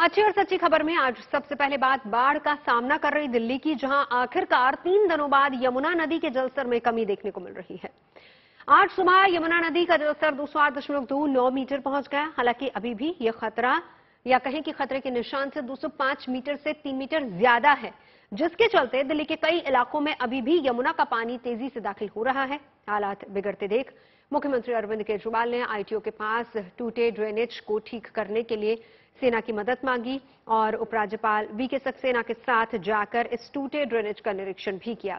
अच्छी और सच्ची खबर में आज सबसे पहले बात बाढ़ का सामना कर रही दिल्ली की, जहां आखिरकार 3 दिनों बाद यमुना नदी के जलस्तर में कमी देखने को मिल रही है। आज सुबह यमुना नदी का जलस्तर 208.29 मीटर पहुंच गया। हालांकि अभी भी यह खतरा या कहें कि खतरे के निशान से 205 मीटर से 3 मीटर ज्यादा है, जिसके चलते दिल्ली के कई इलाकों में अभी भी यमुना का पानी तेजी से दाखिल हो रहा है। हालात बिगड़ते देख मुख्यमंत्री अरविंद केजरीवाल ने आईटीओ के पास टूटे ड्रेनेज को ठीक करने के लिए सेना की मदद मांगी और उपराज्यपाल वीके सक्सेना के साथ जाकर इस टूटे ड्रेनेज का निरीक्षण भी किया।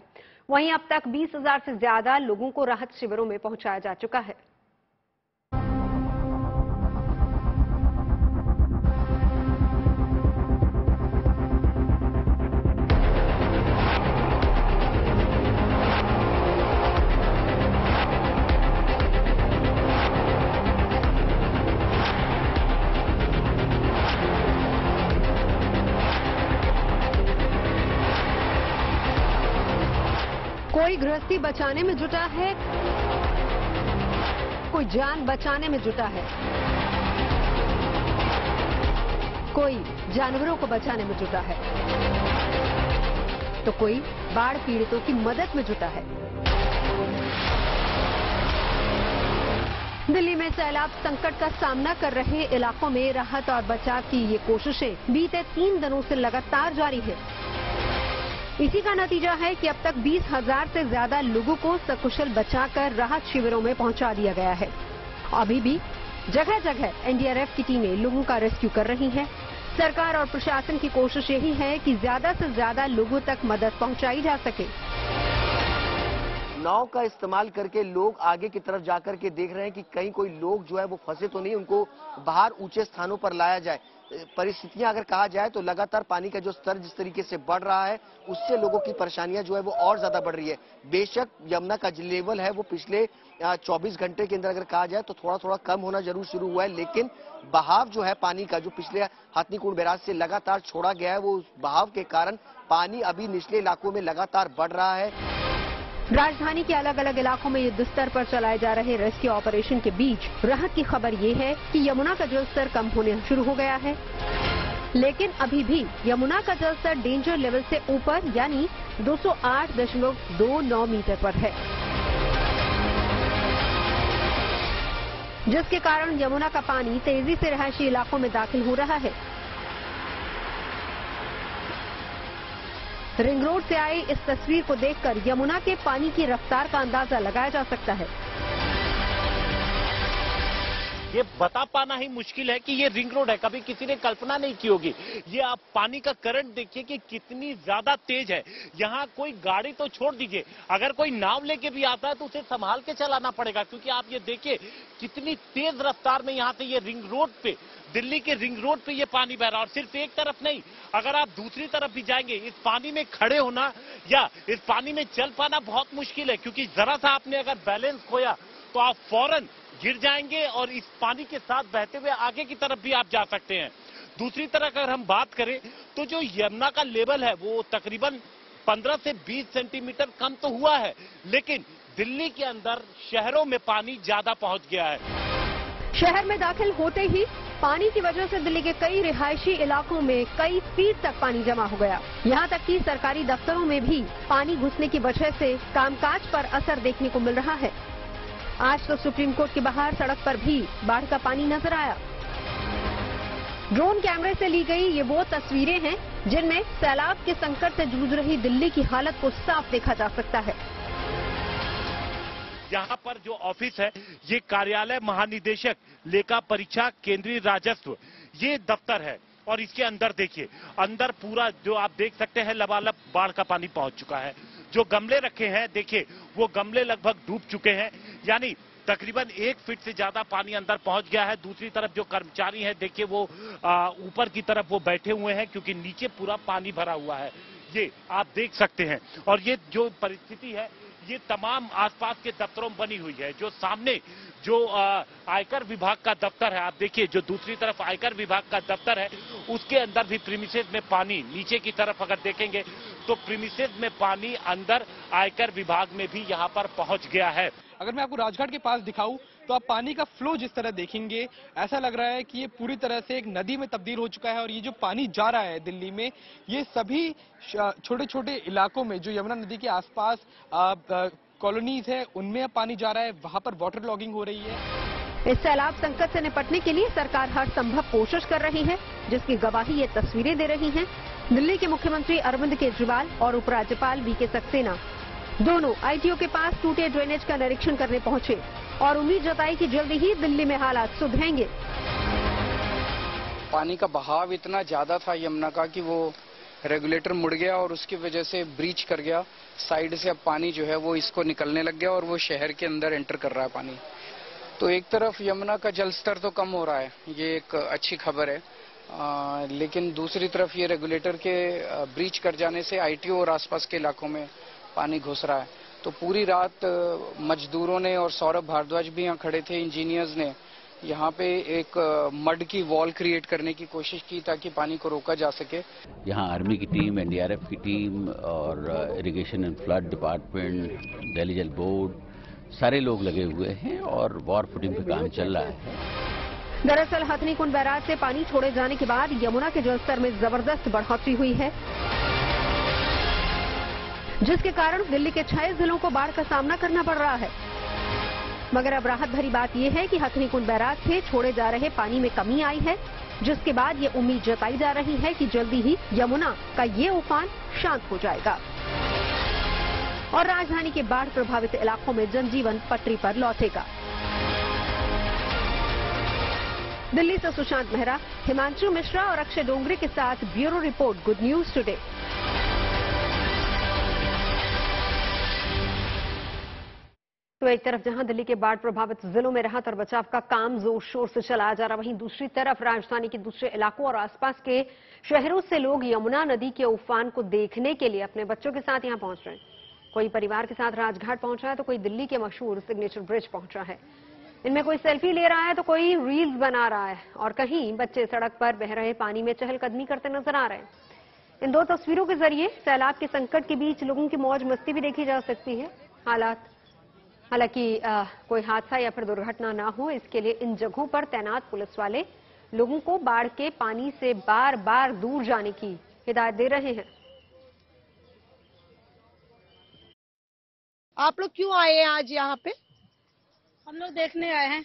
वहीं अब तक 20,000 से ज्यादा लोगों को राहत शिविरों में पहुंचाया जा चुका है। कोई गृहस्थी बचाने में जुटा है, कोई जान बचाने में जुटा है, कोई जानवरों को बचाने में जुटा है, तो कोई बाढ़ पीड़ितों की मदद में जुटा है। दिल्ली में सैलाब संकट का सामना कर रहे इलाकों में राहत और बचाव की ये कोशिशें बीते 3 दिनों से लगातार जारी है। इसी का नतीजा है कि अब तक 20,000 से ज्यादा लोगों को सकुशल बचाकर राहत शिविरों में पहुंचा दिया गया है। अभी भी जगह जगह एनडीआरएफ की टीमें लोगों का रेस्क्यू कर रही हैं। सरकार और प्रशासन की कोशिश यही है कि ज्यादा से ज्यादा लोगों तक मदद पहुंचाई जा सके। नाव का इस्तेमाल करके लोग आगे की तरफ जाकर के देख रहे हैं कि कहीं कोई लोग जो है वो फंसे तो नहीं, उनको बाहर ऊंचे स्थानों पर लाया जाए। परिस्थितियां अगर कहा जाए तो लगातार पानी का जो स्तर जिस तरीके से बढ़ रहा है, उससे लोगों की परेशानियां जो है वो और ज्यादा बढ़ रही है। बेशक यमुना का जो लेवल है वो पिछले 24 घंटे के अंदर अगर कहा जाए तो थोड़ा थोड़ा कम होना जरूर शुरू हुआ है, लेकिन बहाव जो है पानी का, जो पिछले हथनीकुंड बैराज से लगातार छोड़ा गया है, वो उस बहाव के कारण पानी अभी निचले इलाकों में लगातार बढ़ रहा है। राजधानी के अलग अलग इलाकों में युद्ध स्तर पर चलाए जा रहे रेस्क्यू ऑपरेशन के बीच राहत की खबर ये है कि यमुना का जलस्तर कम होने शुरू हो गया है, लेकिन अभी भी यमुना का जलस्तर डेंजर लेवल से ऊपर यानी 208.29 मीटर पर है, जिसके कारण यमुना का पानी तेजी से रिहायशी इलाकों में दाखिल हो रहा है। रिंग रोड से आई इस तस्वीर को देखकर यमुना के पानी की रफ्तार का अंदाजा लगाया जा सकता है। ये बता पाना ही मुश्किल है कि ये रिंग रोड है, कभी किसी ने कल्पना नहीं की होगी। ये आप पानी का करंट देखिए कि कितनी ज्यादा तेज है। यहाँ कोई गाड़ी तो छोड़ दीजिए, अगर कोई नाव लेके भी आता है तो उसे संभाल के चलाना पड़ेगा, क्योंकि आप ये देखिए कितनी तेज रफ्तार में यहाँ से ये रिंग रोड पे, दिल्ली के रिंग रोड पे ये पानी बह रहा है। और सिर्फ एक तरफ नहीं, अगर आप दूसरी तरफ भी जाएंगे, इस पानी में खड़े होना या इस पानी में चल पाना बहुत मुश्किल है, क्योंकि जरा सा आपने अगर बैलेंस खोया तो आप फौरन गिर जाएंगे और इस पानी के साथ बहते हुए आगे की तरफ भी आप जा सकते हैं। दूसरी तरफ अगर हम बात करें तो जो यमुना का लेवल है वो तकरीबन 15 से 20 सेंटीमीटर कम तो हुआ है, लेकिन दिल्ली के अंदर शहरों में पानी ज्यादा पहुंच गया है। शहर में दाखिल होते ही पानी की वजह से दिल्ली के कई रिहायशी इलाकों में कई फीट तक पानी जमा हो गया। यहाँ तक कि सरकारी दफ्तरों में भी पानी घुसने की वजह से कामकाज पर असर देखने को मिल रहा है। आज तो सुप्रीम कोर्ट के बाहर सड़क पर भी बाढ़ का पानी नजर आया। ड्रोन कैमरे से ली गई ये वो तस्वीरें हैं जिनमें सैलाब के संकट से जूझ रही दिल्ली की हालत को साफ देखा जा सकता है। यहाँ पर जो ऑफिस है ये कार्यालय महानिदेशक लेखा परीक्षा केंद्रीय राजस्व ये दफ्तर है, और इसके अंदर देखिए, अंदर पूरा जो आप देख सकते हैं लबालब बाढ़ का पानी पहुंच चुका है। जो गमले रखे हैं देखिए वो गमले लगभग डूब चुके हैं, यानी तकरीबन 1 फीट से ज्यादा पानी अंदर पहुंच गया है। दूसरी तरफ जो कर्मचारी हैं देखिए वो ऊपर की तरफ वो बैठे हुए हैं, क्योंकि नीचे पूरा पानी भरा हुआ है, ये आप देख सकते हैं। और ये जो परिस्थिति है ये तमाम आसपास के दफ्तरों में बनी हुई है। जो सामने जो आयकर विभाग का दफ्तर है, आप देखिए जो दूसरी तरफ आयकर विभाग का दफ्तर है उसके अंदर भी प्रीमिसेस में पानी, नीचे की तरफ अगर देखेंगे तो प्रीमिसेस में पानी अंदर आयकर विभाग में भी यहाँ पर पहुंच गया है। अगर मैं आपको राजघाट के पास दिखाऊं तो आप पानी का फ्लो जिस तरह देखेंगे, ऐसा लग रहा है कि ये पूरी तरह से एक नदी में तब्दील हो चुका है। और ये जो पानी जा रहा है दिल्ली में, ये सभी छोटे छोटे इलाकों में जो यमुना नदी के आसपास कॉलोनीज है, उनमें पानी जा रहा है, वहां पर वाटर लॉगिंग हो रही है। इस सैलाब संकट से निपटने के लिए सरकार हर संभव कोशिश कर रही है, जिसकी गवाही ये तस्वीरें दे रही हैं। दिल्ली के मुख्यमंत्री अरविंद केजरीवाल और उपराज्यपाल वीके सक्सेना दोनों आईटीओ के पास टूटे ड्रेनेज का निरीक्षण करने पहुंचे और उम्मीद जताई कि जल्दी ही दिल्ली में हालात सुधरेंगे। पानी का बहाव इतना ज्यादा था यमुना का कि वो रेगुलेटर मुड़ गया और उसकी वजह से ब्रीच कर गया। साइड से अब पानी जो है वो इसको निकलने लग गया और वो शहर के अंदर एंटर कर रहा है पानी। तो एक तरफ यमुना का जल स्तर तो कम हो रहा है, ये एक अच्छी खबर है, लेकिन दूसरी तरफ ये रेगुलेटर के ब्रीच कर जाने से आईटीओ और आसपास के इलाकों में पानी घुस रहा है। तो पूरी रात मजदूरों ने और सौरभ भारद्वाज भी यहाँ खड़े थे, इंजीनियर्स ने यहाँ पे एक मड की वॉल क्रिएट करने की कोशिश की ताकि पानी को रोका जा सके। यहाँ आर्मी की टीम, एनडीआरएफ की टीम और irrigation and flood department, Delhi जल बोर्ड, सारे लोग लगे हुए हैं और वॉर फुटिंग पे काम चल रहा है। दरअसल हथनीकुंड बैराज से पानी छोड़े जाने के बाद यमुना के जलस्तर में जबरदस्त बढ़ोतरी हुई है, जिसके कारण दिल्ली के 6 जिलों को बाढ़ का सामना करना पड़ रहा है। मगर अब राहत भरी बात यह है कि हथनीकुंड बैराज से छोड़े जा रहे पानी में कमी आई है, जिसके बाद ये उम्मीद जताई जा रही है कि जल्दी ही यमुना का ये उफान शांत हो जाएगा और राजधानी के बाढ़ प्रभावित इलाकों में जनजीवन पटरी पर लौटेगा। दिल्ली से सुशांत मेहरा, हिमांशु मिश्रा और अक्षय डोंगरे के साथ bureau report, good news today. तो एक तरफ जहां दिल्ली के बाढ़ प्रभावित जिलों में राहत और बचाव का काम जोर शोर से चला जा रहा, वहीं दूसरी तरफ राजधानी के दूसरे इलाकों और आसपास के शहरों से लोग यमुना नदी के उफान को देखने के लिए अपने बच्चों के साथ यहां पहुंच रहे हैं। कोई परिवार के साथ राजघाट पहुंचा है तो कोई दिल्ली के मशहूर सिग्नेचर ब्रिज पहुंचा है। इनमें कोई सेल्फी ले रहा है तो कोई रील्स बना रहा है और कहीं बच्चे सड़क पर बह रहे पानी में चहलकदमी करते नजर आ रहे हैं। इन दो तस्वीरों के जरिए सैलाब के संकट के बीच लोगों की मौज मस्ती भी देखी जा सकती है। हालांकि कोई हादसा या फिर दुर्घटना ना हो, इसके लिए इन जगहों पर तैनात पुलिस वाले लोगों को बाढ़ के पानी से बार बार दूर जाने की हिदायत दे रहे हैं। आप लोग क्यों आए हैं आज यहाँ पे? हम लोग देखने आए हैं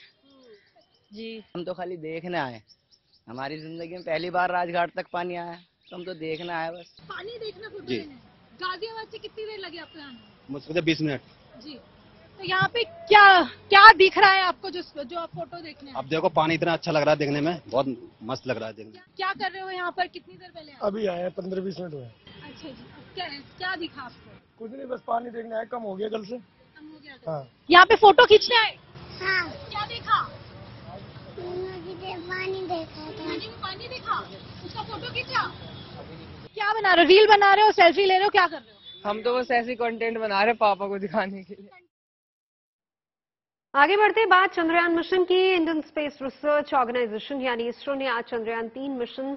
जी। हम तो खाली देखने आए, हमारी जिंदगी में पहली बार राजघाट तक पानी आया है, तो हम तो देखने आए बस। पानी देखना फोटो लेने। गाजियाबाद से कितनी देर लगी आपको आने? मुझको तो 20 मिनट जी। तो यहाँ पे क्या क्या दिख रहा है आपको जो आप फोटो देखने? अब देखो पानी इतना अच्छा लग रहा है देखने में, बहुत मस्त लग रहा है देखने में। क्या कर रहे हो यहाँ पर? कितनी देर पहले? अभी आए 15-20 मिनट हुए। अच्छा जी। क्या दिखा आपको? कुछ नहीं, बस पानी देखने आए, कम हो गया कल से। कम हो गया? हाँ। यहाँ पे फोटो खींचने आए? हाँ। क्या देखा? पानी देखा। पानी देखा, उसका फोटो खींचा। क्या बना रहे हो? रील बना रहे हो, सेल्फी ले रहे हो, क्या कर रहे हो? हम तो बस ऐसी कंटेंट बना रहे पापा को दिखाने के लिए। आगे बढ़ते बात चंद्रयान मिशन की। इंडियन स्पेस रिसर्च ऑर्गेनाइजेशन यानी इसरो ने आज चंद्रयान 3 मिशन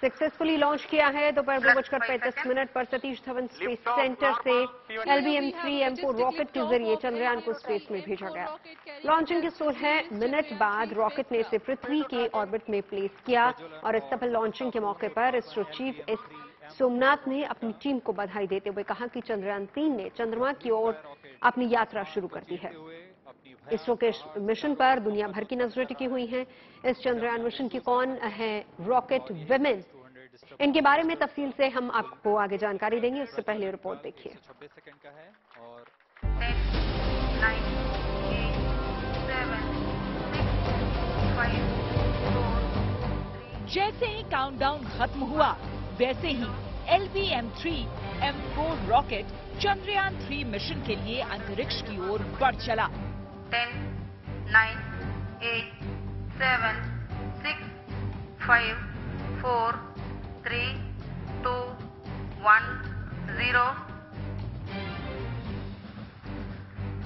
सक्सेसफुली लॉन्च किया है। दोपहर 2:35 पर सतीश धवन स्पेस सेंटर से LBM-3M4 रॉकेट के जरिए चंद्रयान को स्पेस में भेजा गया। लॉन्चिंग के 16 मिनट बाद रॉकेट ने इसे पृथ्वी के ऑर्बिट में प्लेस किया और इस सफल लॉन्चिंग के मौके पर इसरो चीफ एस सोमनाथ ने अपनी टीम को बधाई देते हुए कहा कि चंद्रयान 3 ने चंद्रमा की ओर अपनी यात्रा शुरू कर दी है। इसरो के मिशन पर दुनिया भर की नजरें टिकी हुई हैं। इस चंद्रयान मिशन की कौन है रॉकेट विमेन, इनके बारे में तफसील से हम आपको आगे जानकारी देंगे। उससे पहले रिपोर्ट देखिए। 26 सेकंड का है और 10, 9, 8, 7, 6, 5, 4, 3। जैसे ही काउंटडाउन खत्म हुआ, वैसे ही LBM-3M4 रॉकेट चंद्रयान 3 मिशन के लिए अंतरिक्ष की ओर बढ़ चला। 10, 9, 8, 7, 6, 5, 4, 3, 2, 1, 0।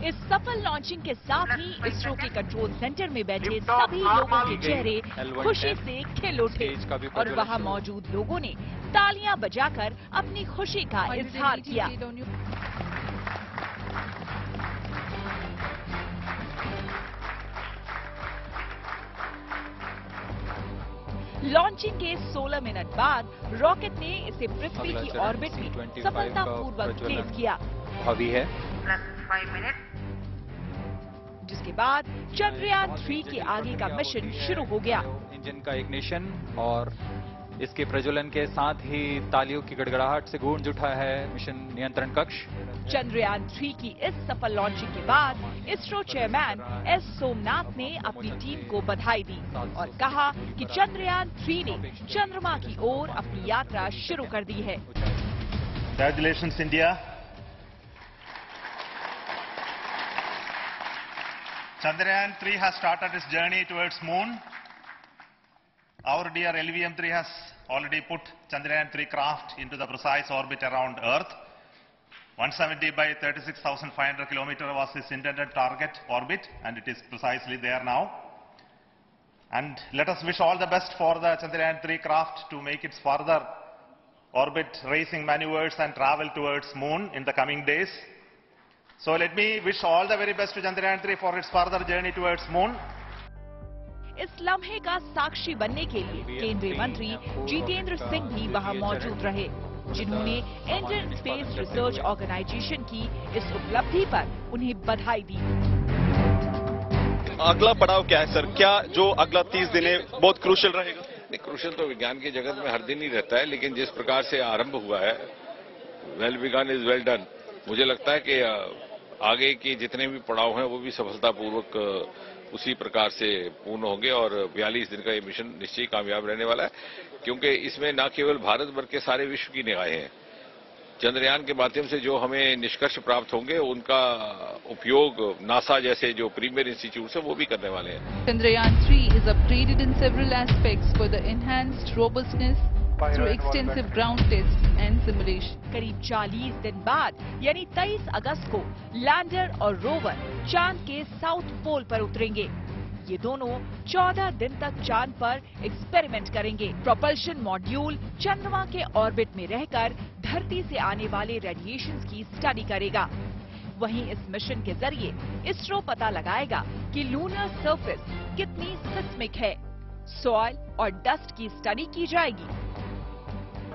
इस सफल लॉन्चिंग के साथ ही इसरो के कंट्रोल सेंटर में बैठे सभी लोगों के चेहरे खुशी से खिल उठे और वहां मौजूद लोगों ने तालियां बजाकर अपनी खुशी का इजहार किया। लॉन्चिंग के 16 मिनट बाद रॉकेट ने इसे पृथ्वी की ऑर्बिट में सफलतापूर्वक प्लेस किया। अभी है +5 मिनट। जिसके बाद चंद्रयान 3 के आगे का मिशन शुरू हो गया। इंजन का इग्निशन और इसके प्रज्वलन के साथ ही तालियों की गड़गड़ाहट से गूंज उठा है मिशन नियंत्रण कक्ष। चंद्रयान 3 की इस सफल लॉन्चिंग के बाद इसरो चेयरमैन एस सोमनाथ ने अपनी टीम को बधाई दी और कहा कि चंद्रयान 3 ने चंद्रमा की ओर अपनी यात्रा शुरू कर दी है। Congratulations, India. Chandrayaan 3 has started its journey towards moon. Our dear LVM-3 has already put Chandrayaan 3 craft into the precise orbit around Earth. 170 by 36,500 kilometers was its intended target orbit, and it is precisely there now. And let us wish all the best for the Chandrayaan 3 craft to make its further orbit racing maneuvers and travel towards moon in the coming days. So let me wish all the very best to Chandrayaan 3 for its further journey towards moon. इस लम्हे का साक्षी बनने के लिए केंद्रीय मंत्री जितेंद्र सिंह भी वहां मौजूद रहे, जिन्होंने इंडियन स्पेस रिसर्च ऑर्गेनाइजेशन की इस उपलब्धि पर उन्हें बधाई दी। अगला पड़ाव क्या है सर? क्या जो अगला 30 दिन है बहुत क्रूशियल रहेगा? नहीं, क्रूशियल तो विज्ञान की जगत में हर दिन ही रहता है, लेकिन जिस प्रकार से आरंभ हुआ है, well begun is well done. मुझे लगता है कि आगे के जितने भी पड़ाव हैं वो भी सफलतापूर्वक उसी प्रकार से पूर्ण होंगे और 42 दिन का ये मिशन निश्चय कामयाब रहने वाला है, क्योंकि इसमें न केवल भारत भर के सारे विश्व की निगाहें हैं। चंद्रयान के माध्यम से जो हमें निष्कर्ष प्राप्त होंगे उनका उपयोग नासा जैसे जो प्रीमियर इंस्टीट्यूट है वो भी करने वाले हैं। Chandrayaan 3 is upgraded in several aspects for the enhanced robustness through extensive ground tests and simulation. करीब 40 दिन बाद यानी 23 अगस्त को लैंडर और रोवर चांद के साउथ पोल पर उतरेंगे। ये दोनों 14 दिन तक चांद पर एक्सपेरिमेंट करेंगे। प्रोपल्शन मॉड्यूल चंद्रमा के ऑर्बिट में रहकर धरती से आने वाले रेडिएशंस की स्टडी करेगा। वहीं इस मिशन के जरिए इसरो पता लगाएगा कि लूनर सरफेस कितनी सिस्मिक है। सॉइल और डस्ट की स्टडी की जाएगी।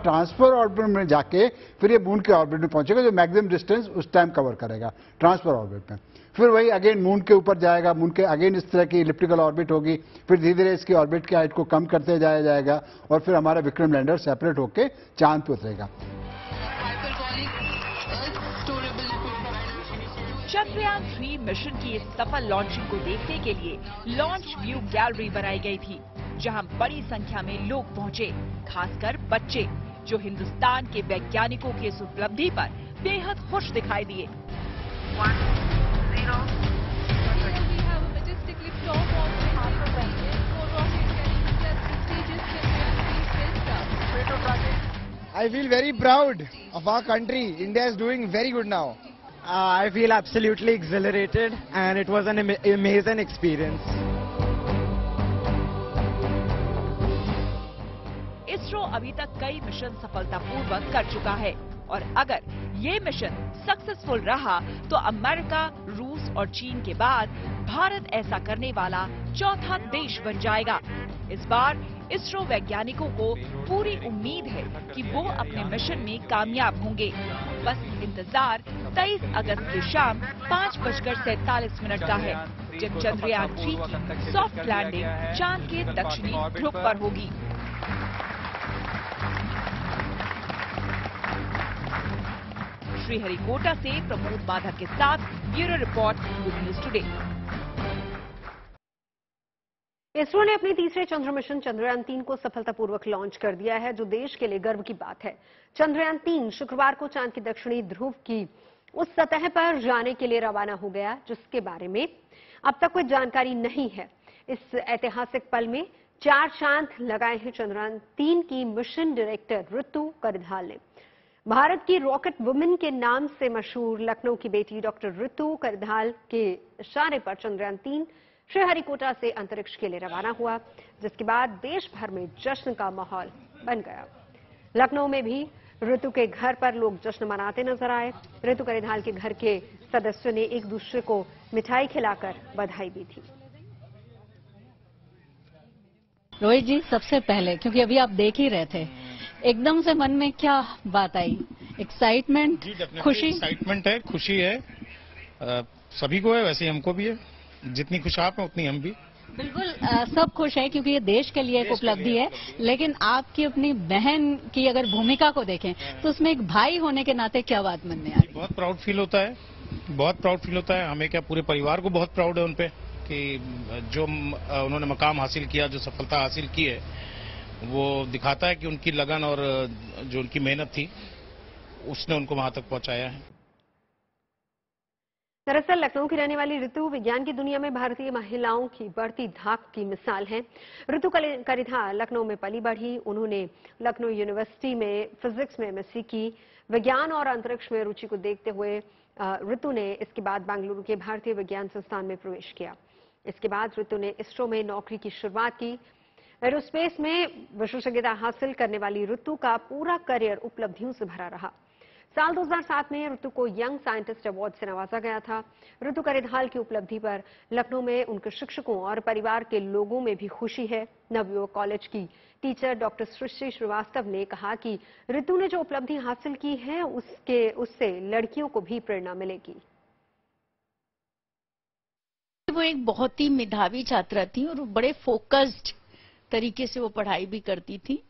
ट्रांसफर ऑर्बिट में जाके फिर ये मून के ऑर्बिट में पहुंचेगा, जो मैक्सिमम डिस्टेंस उस टाइम कवर करेगा ट्रांसफर ऑर्बिट में। फिर वही अगेन मून के ऊपर जाएगा, मून के अगेन इस तरह की इलिप्टिकल ऑर्बिट होगी, फिर धीरे धीरे इसकी ऑर्बिट की हाइट को कम करते जाया जाएगा और फिर हमारा विक्रम लैंडर सेपरेट होके चांद पे उतरेगा। चंद्रयान 3 मिशन की इस सफल लॉन्चिंग को देखने के लिए लॉन्च व्यू गैलरी बनाई गई थी, जहां बड़ी संख्या में लोग पहुंचे, खासकर बच्चे, जो हिंदुस्तान के वैज्ञानिकों की इस उपलब्धि पर बेहद खुश दिखाई दिए। 1 0 I feel very proud of our country. India is doing very good now. I feel absolutely exhilarated and it was an amazing experience. ISRO अभी तक कई मिशन सफलतापूर्वक कर चुका है और अगर ये मिशन सक्सेसफुल रहा तो अमेरिका, रूस और चीन के बाद भारत ऐसा करने वाला चौथा देश बन जाएगा। इस बार इसरो वैज्ञानिकों को पूरी उम्मीद है कि वो अपने मिशन में कामयाब होंगे। बस इंतजार 23 अगस्त की शाम 5:47 का है, जब चंद्रयान 3 की सॉफ्ट लैंडिंग चांद के दक्षिणी ध्रुव पर होगी। श्रीहरिकोटा से प्रमोद माधव के साथ bureau report, good news today. ISRO ने अपने तीसरे चंद्र मिशन चंद्रयान 3 को सफलतापूर्वक लॉन्च कर दिया है, जो देश के लिए गर्व की बात है। चंद्रयान 3 शुक्रवार को चांद की दक्षिणी ध्रुव की उस सतह पर जाने के लिए रवाना हो गया, जिसके बारे में अब तक कोई जानकारी नहीं है। इस ऐतिहासिक पल में 4 चांद लगाए हैं चंद्रयान 3 की मिशन डायरेक्टर ऋतु करिधाल ने। भारत की रॉकेट वुमेन के नाम से मशहूर लखनऊ की बेटी डॉक्टर ऋतु करिधाल के इशारे पर चंद्रयान 3 श्रीहरिकोटा से अंतरिक्ष के लिए रवाना हुआ, जिसके बाद देश भर में जश्न का माहौल बन गया। लखनऊ में भी ऋतु के घर पर लोग जश्न मनाते नजर आए। ऋतु करिधाल के घर के सदस्यों ने एक दूसरे को मिठाई खिलाकर बधाई दी थी। रोहित जी, सबसे पहले क्योंकि अभी आप देख ही रहे थे, एकदम से मन में क्या बात आई? एक्साइटमेंट, खुशी? एक्साइटमेंट है, खुशी है, सभी को है, वैसे हमको भी है। जितनी खुश आप हैं उतनी हम भी। बिल्कुल सब खुश हैं क्योंकि ये देश के लिए एक उपलब्धि है। लेकिन आपकी अपनी बहन की अगर भूमिका को देखें तो उसमें एक भाई होने के नाते क्या बात मन में आ रही? बहुत प्राउड फील होता है, बहुत प्राउड फील होता है। हमें क्या, पूरे परिवार को बहुत प्राउड है उन पे कि जो उन्होंने मकाम हासिल किया, जो सफलता हासिल की है, वो दिखाता है कि उनकी लगन और जो उनकी मेहनत थी उसने उनको वहां तक पहुंचाया है। दरअसल लखनऊ की रहने वाली ऋतु विज्ञान की दुनिया में भारतीय महिलाओं की बढ़ती धाक की मिसाल है। ऋतु करिधा लखनऊ में पली बढ़ी। उन्होंने लखनऊ यूनिवर्सिटी में फिजिक्स में एमएससी की। विज्ञान और अंतरिक्ष में रुचि को देखते हुए ऋतु ने इसके बाद बेंगलुरु के भारतीय विज्ञान संस्थान में प्रवेश किया। इसके बाद ऋतु ने इसरो में नौकरी की शुरुआत की। एरोस्पेस में विशेषज्ञता हासिल करने वाली ऋतु का पूरा करियर उपलब्धियों से भरा रहा। साल 2007 में ऋतु को यंग साइंटिस्ट अवार्ड से नवाजा गया था। ऋतु करिधाल की उपलब्धि पर लखनऊ में उनके शिक्षकों और परिवार के लोगों में भी खुशी है। नवयुवक कॉलेज की टीचर डॉक्टर सृष्टि श्रीवास्तव ने कहा कि ऋतु ने जो उपलब्धि हासिल की है उससे लड़कियों को भी प्रेरणा मिलेगी। वो एक बहुत ही मेधावी छात्रा थी और बड़े फोकस्ड तरीके से वो पढ़ाई भी करती थी।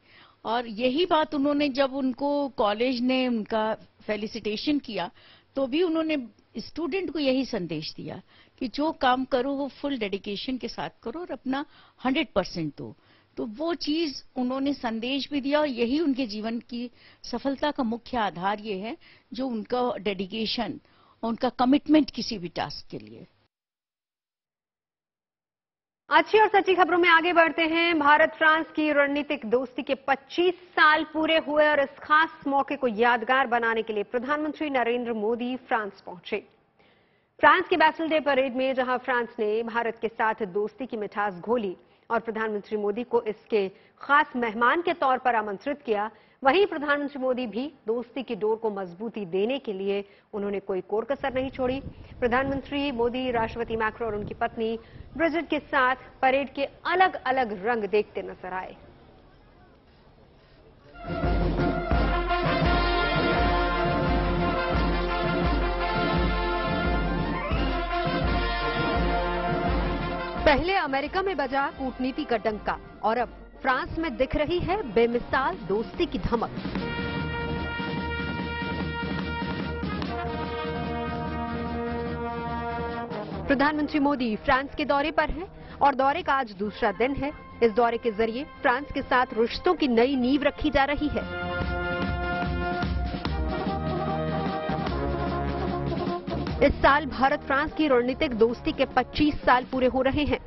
और यही बात उन्होंने, जब उनको कॉलेज ने उनका फेलिसिटेशन किया तो भी उन्होंने स्टूडेंट को यही संदेश दिया कि जो काम करो वो फुल डेडिकेशन के साथ करो और अपना 100% दो। तो वो चीज उन्होंने संदेश भी दिया और यही उनके जीवन की सफलता का मुख्य आधार ये है, जो उनका डेडिकेशन, उनका कमिटमेंट किसी भी टास्क के लिए। अच्छी और सच्ची खबरों में आगे बढ़ते हैं। भारत फ्रांस की रणनीतिक दोस्ती के 25 साल पूरे हुए और इस खास मौके को यादगार बनाने के लिए प्रधानमंत्री नरेंद्र मोदी फ्रांस पहुंचे। फ्रांस की बैस्टिल डे परेड में जहां फ्रांस ने भारत के साथ दोस्ती की मिठास घोली और प्रधानमंत्री मोदी को इसके खास मेहमान के तौर पर आमंत्रित किया, वहीं प्रधानमंत्री मोदी भी दोस्ती की डोर को मजबूती देने के लिए उन्होंने कोई कोर कसर नहीं छोड़ी। प्रधानमंत्री मोदी राष्ट्रपति मैक्रो और उनकी पत्नी ब्रिजिट के साथ परेड के अलग अलग रंग देखते नजर आए। पहले अमेरिका में बजा कूटनीति का डंका और अब फ्रांस में दिख रही है बेमिसाल दोस्ती की धमक। प्रधानमंत्री मोदी फ्रांस के दौरे पर हैं और दौरे का आज दूसरा दिन है। इस दौरे के जरिए फ्रांस के साथ रिश्तों की नई नींव रखी जा रही है। इस साल भारत फ्रांस की रणनीतिक दोस्ती के 25 साल पूरे हो रहे हैं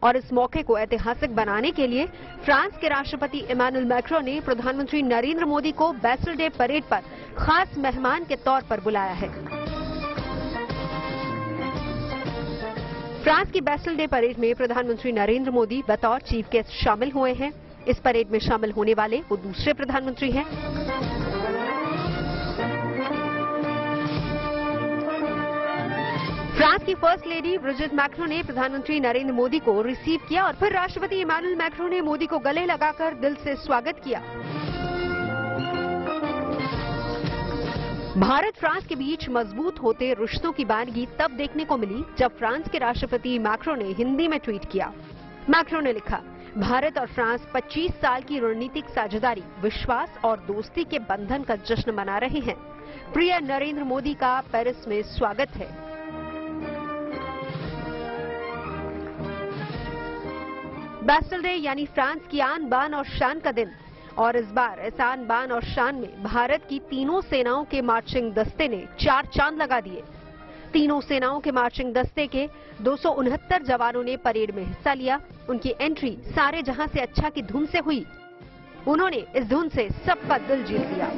और इस मौके को ऐतिहासिक बनाने के लिए फ्रांस के राष्ट्रपति इमैनुअल मैक्रो ने प्रधानमंत्री नरेंद्र मोदी को बैस्टिल डे परेड पर खास मेहमान के तौर पर बुलाया है। फ्रांस की बैस्टिल डे परेड में प्रधानमंत्री नरेंद्र मोदी बतौर चीफ गेस्ट शामिल हुए हैं। इस परेड में शामिल होने वाले वो दूसरे प्रधानमंत्री हैं। फ्रांस की फर्स्ट लेडी ब्रिजिट मैक्रो ने प्रधानमंत्री नरेंद्र मोदी को रिसीव किया और फिर राष्ट्रपति इमैनुअल मैक्रो ने मोदी को गले लगाकर दिल से स्वागत किया। भारत फ्रांस के बीच मजबूत होते रिश्तों की बानगी तब देखने को मिली जब फ्रांस के राष्ट्रपति मैक्रो ने हिंदी में ट्वीट किया। मैक्रो ने लिखा, भारत और फ्रांस 25 साल की रणनीतिक साझेदारी, विश्वास और दोस्ती के बंधन का जश्न मना रहे हैं। प्रिय नरेंद्र मोदी का पेरिस में स्वागत है। बैस्टिल डे यानी फ्रांस की आन बान और शान का दिन और इस बार इस आन बान और शान में भारत की तीनों सेनाओं के मार्चिंग दस्ते ने 4 चांद लगा दिए। तीनों सेनाओं के मार्चिंग दस्ते के 269 जवानों ने परेड में हिस्सा लिया। उनकी एंट्री सारे जहां से अच्छा की धुन से हुई। उन्होंने इस धुन से सबका दिल जीत लिया।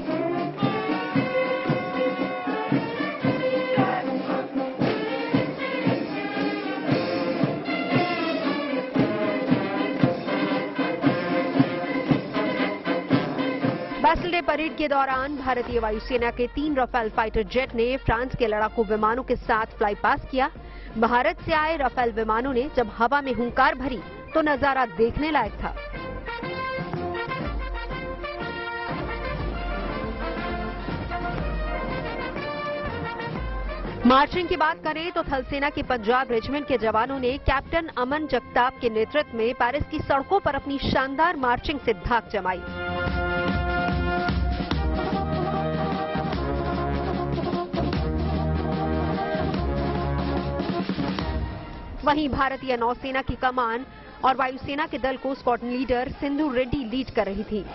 बैस्टिल डे परेड के दौरान भारतीय वायुसेना के 3 राफेल फाइटर जेट ने फ्रांस के लड़ाकू विमानों के साथ फ्लाई पास किया। भारत से आए राफेल विमानों ने जब हवा में हुंकार भरी तो नजारा देखने लायक था। मार्चिंग की बात करें तो थल सेना की पंजाब रेजिमेंट के जवानों ने कैप्टन अमन जगताप के नेतृत्व में पेरिस की सड़कों पर अपनी शानदार मार्चिंग से धाक जमाई। वहीं भारतीय नौसेना की कमान और वायुसेना के दल को squadron leader Sindhu Reddy lead कर रही थी।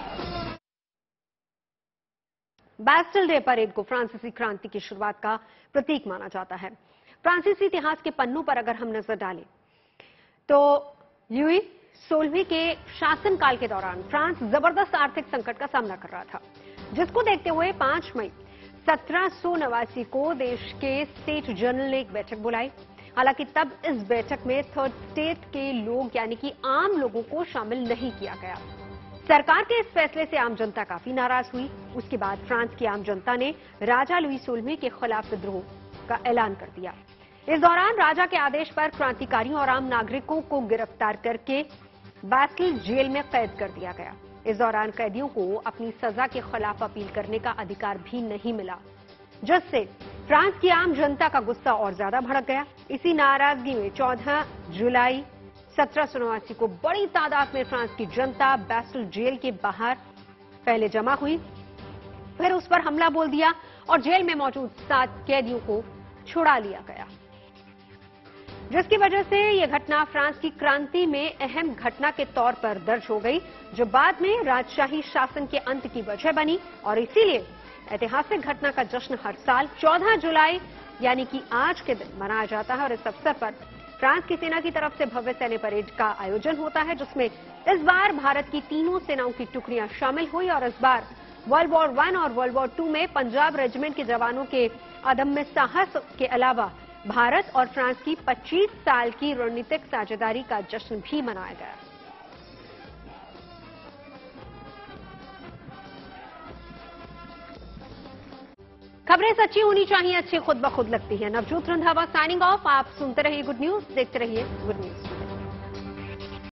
बैस्टिल डे परेड को फ्रांसीसी क्रांति की शुरुआत का प्रतीक माना जाता है। फ्रांसीसी इतिहास के पन्नों पर अगर हम नजर डालें तो लुई 16वीं के शासनकाल के दौरान फ्रांस जबरदस्त आर्थिक संकट का सामना कर रहा था, जिसको देखते हुए 5 मई 1789 को देश के स्टेट जनरल ने एक बैठक बुलाई। हालांकि तब इस बैठक में थर्ड स्टेट के लोग यानी कि आम लोगों को शामिल नहीं किया गया। सरकार के इस फैसले से आम जनता काफी नाराज हुई। उसके बाद फ्रांस की आम जनता ने राजा लुई 16वें के खिलाफ विद्रोह का ऐलान कर दिया। इस दौरान राजा के आदेश पर क्रांतिकारियों और आम नागरिकों को गिरफ्तार करके बैस्टिल जेल में कैद कर दिया गया। इस दौरान कैदियों को अपनी सजा के खिलाफ अपील करने का अधिकार भी नहीं मिला, जिससे फ्रांस की आम जनता का गुस्सा और ज्यादा भड़क गया। इसी नाराजगी में 14 जुलाई 1789 को बड़ी तादाद में फ्रांस की जनता बैस्टिल जेल के बाहर पहले जमा हुई, फिर उस पर हमला बोल दिया और जेल में मौजूद 7 कैदियों को छुड़ा लिया गया, जिसकी वजह से यह घटना फ्रांस की क्रांति में अहम घटना के तौर पर दर्ज हो गई, जो बाद में राजशाही शासन के अंत की वजह बनी। और इसीलिए ऐतिहासिक घटना का जश्न हर साल 14 जुलाई यानी कि आज के दिन मनाया जाता है। और इस अवसर पर फ्रांस की सेना की तरफ से भव्य सैन्य परेड का आयोजन होता है, जिसमें इस बार भारत की तीनों सेनाओं की टुकड़ियां शामिल हुई। और इस बार वर्ल्ड वॉर 1 और वर्ल्ड वॉर 2 में पंजाब रेजिमेंट के जवानों के अदम्य साहस के अलावा भारत और फ्रांस की 25 साल की रणनीतिक साझेदारी का जश्न भी मनाया गया। खबरें सच्ची होनी चाहिए, अच्छी खुद ब खुद लगती है। Navjot Randhawa signing off. आप सुनते रहिए गुड न्यूज, देखते रहिए गुड न्यूज।